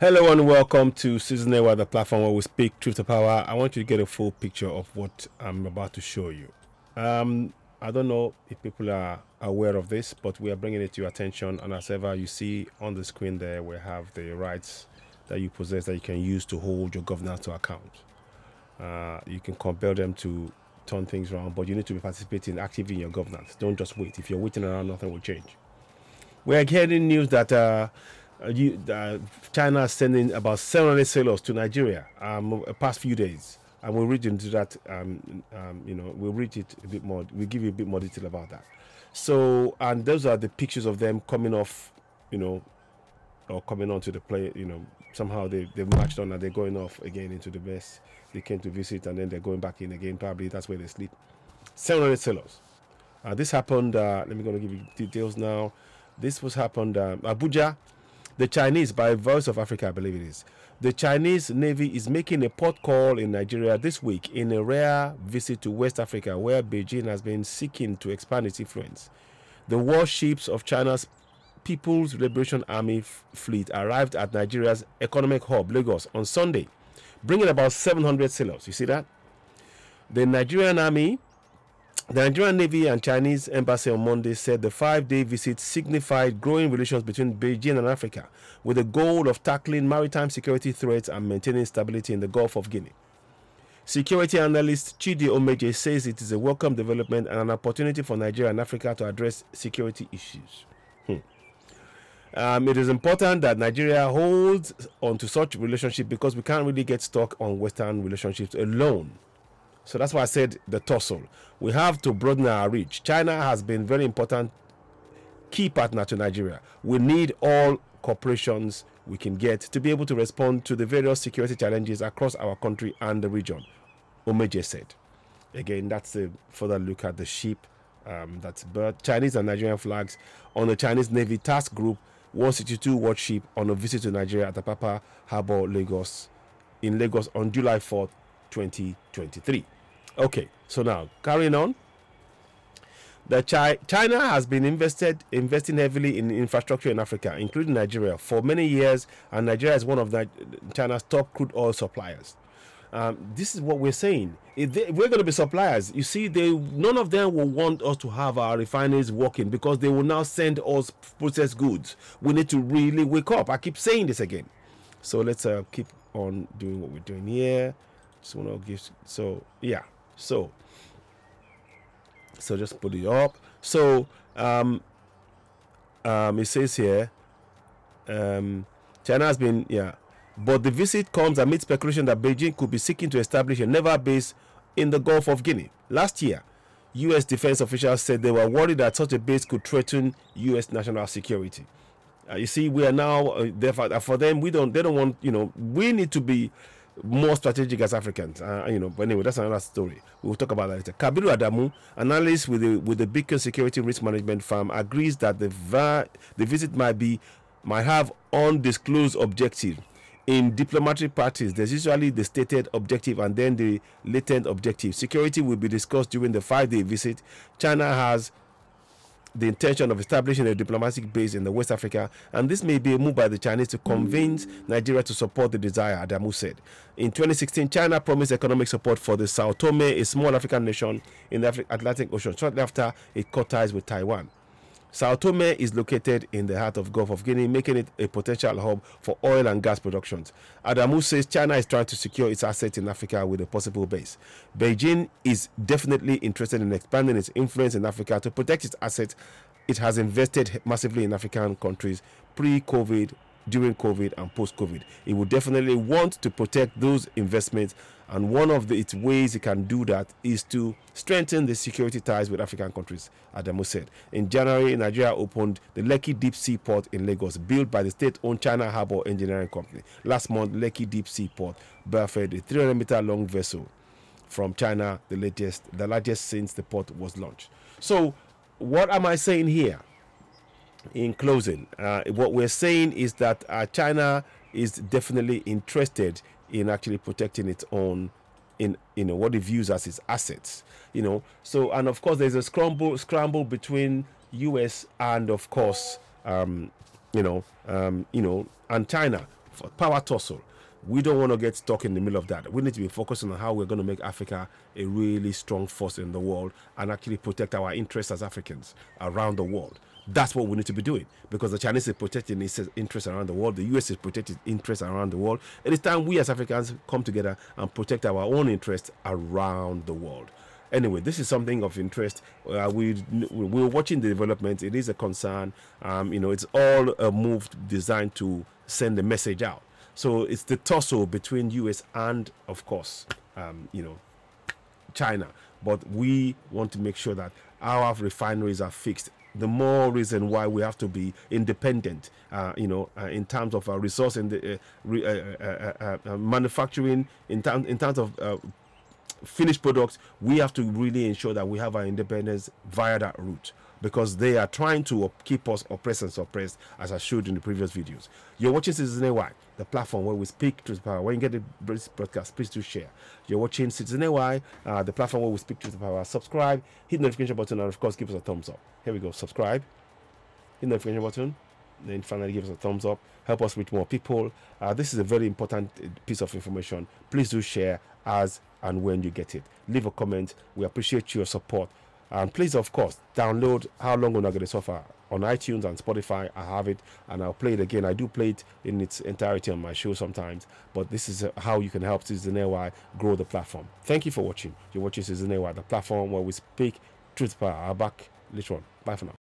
Hello and welcome to Season A, the platform where we speak truth to power. I want you to get a full picture of what I'm about to show you. I don't know if people are aware of this, but we are bringing it to your attention. And as ever, you see on the screen there, we have the rights that you possess that you can use to hold your governance to account. You can compel them to turn things around, but you need to be participating actively in your governance. Don't just wait. If you're waiting around, nothing will change. We're getting news that China is sending about 700 sailors to Nigeria past few days, and we'll read into that. We'll read it a bit more. We'll give you a bit more detail about that. So, and those are the pictures of them coming off, or coming onto the plane. Somehow they've marched on and they're going off again into the base. They came to visit and then they're going back in again. Probably that's where they sleep. 700 sailors. This happened. Let me go and give you details now. This was happened Abuja. The Chinese, by Voice of Africa, I believe it is. The Chinese Navy is making a port call in Nigeria this week in a rare visit to West Africa, where Beijing has been seeking to expand its influence. The warships of China's People's Liberation Army fleet arrived at Nigeria's economic hub, Lagos, on Sunday, bringing about 700 sailors. You see that? The Nigerian Navy and Chinese embassy on Monday said the 5-day visit signified growing relations between Beijing and Africa, with the goal of tackling maritime security threats and maintaining stability in the Gulf of Guinea. Security analyst Chidi Omeje says it is a welcome development and an opportunity for Nigeria and Africa to address security issues. It is important that Nigeria holds onto such relationship because we can't really get stuck on Western relationships alone. So that's why I said the tussle. We have to broaden our reach. China has been very important key partner to Nigeria. We need all cooperations we can get to be able to respond to the various security challenges across our country and the region, Omeje said. Again, that's a further look at the ship that's bird Chinese and Nigerian flags on the Chinese Navy Task Group 162 warship on a visit to Nigeria at Apapa Harbor, Lagos on July 4th, 2023. Okay, so now carrying on. China has been investing heavily in infrastructure in Africa, including Nigeria, for many years, and Nigeria is one of China's top crude oil suppliers. This is what we're saying. We're going to be suppliers. You see, none of them will want us to have our refineries working because they will now send us processed goods. We need to really wake up. I keep saying this again. So let's keep on doing what we're doing here. Just want to give so just put it up. So it says here China has been but the visit comes amid speculation that Beijing could be seeking to establish a naval base in the Gulf of Guinea. Last year, U.S. defense officials said they were worried that such a base could threaten U.S. national security. You see, we are now for them. They don't want. We need to be more strategic as Africans. But anyway, that's another story. We'll talk about that later. Kabiru Adamu, analyst with the Beacon Security Risk Management firm, agrees that the visit might have undisclosed objective. In diplomatic practice, there's usually the stated objective and then the latent objective. Security will be discussed during the 5-day visit. China has the intention of establishing a diplomatic base in the West Africa, and this may be a move by the Chinese to convince Nigeria to support the desire, Adamu said. In 2016, China promised economic support for the Sao Tome, a small African nation in the Atlantic Ocean, shortly after it cut ties with Taiwan. Sao Tome is located in the heart of Gulf of Guinea, making it a potential hub for oil and gas productions. Adamu says China is trying to secure its assets in Africa with a possible base. Beijing is definitely interested in expanding its influence in Africa to protect its assets. It has invested massively in African countries pre-COVID, during COVID, and post-COVID. It would definitely want to protect those investments, and one of its ways it can do that is to strengthen the security ties with African countries, Adamu said. In January, Nigeria opened the Lekki Deep Sea Port in Lagos, built by the state-owned China Harbour Engineering Company. Last month, Lekki Deep Sea Port berthed a 300-meter-long vessel from China, the largest since the port was launched. So, what am I saying here? In closing, what we're saying is that China is definitely interested in actually protecting its own, in what it views as its assets. So, and of course there's a scramble between US and of course and China power tussle. We don't want to get stuck in the middle of that. We need to be focusing on how we're going to make Africa a really strong force in the world and actually protect our interests as Africans around the world. That's what we need to be doing, because the Chinese is protecting its interests around the world. The US is protecting its interests around the world. It is time we as Africans come together and protect our own interests around the world. Anyway, this is something of interest. We're watching the development. It is a concern. It's all a move designed to send a message out. So it's the tussle between US and, of course, China. But we want to make sure that our refineries are fixed. The more reason why we have to be independent, in terms of our resource and manufacturing, in terms of finished products. We have to really ensure that we have our independence via that route, because they are trying to keep us oppressed and suppressed, as I showed in the previous videos. You're watching Citizen AY, the platform where we speak truth to power. When you get the broadcast, please do share. You're watching Citizen AY, the platform where we speak truth to power. Subscribe, hit the notification button, and of course give us a thumbs up. Here we go. Subscribe, hit the notification button, then finally give us a thumbs up. Help us reach more people. This is a very important piece of information. Please do share as and when you get it. Leave a comment. We appreciate your support. And please, of course, download How Long Will Not Get a Suffer on iTunes and Spotify. I have it, and I'll play it again. I do play it in its entirety on my show sometimes, but this is how you can help Citizen AY grow the platform. Thank you for watching. You're watching Citizen AY, the platform where we speak truth to power. I'll back later on. Bye for now.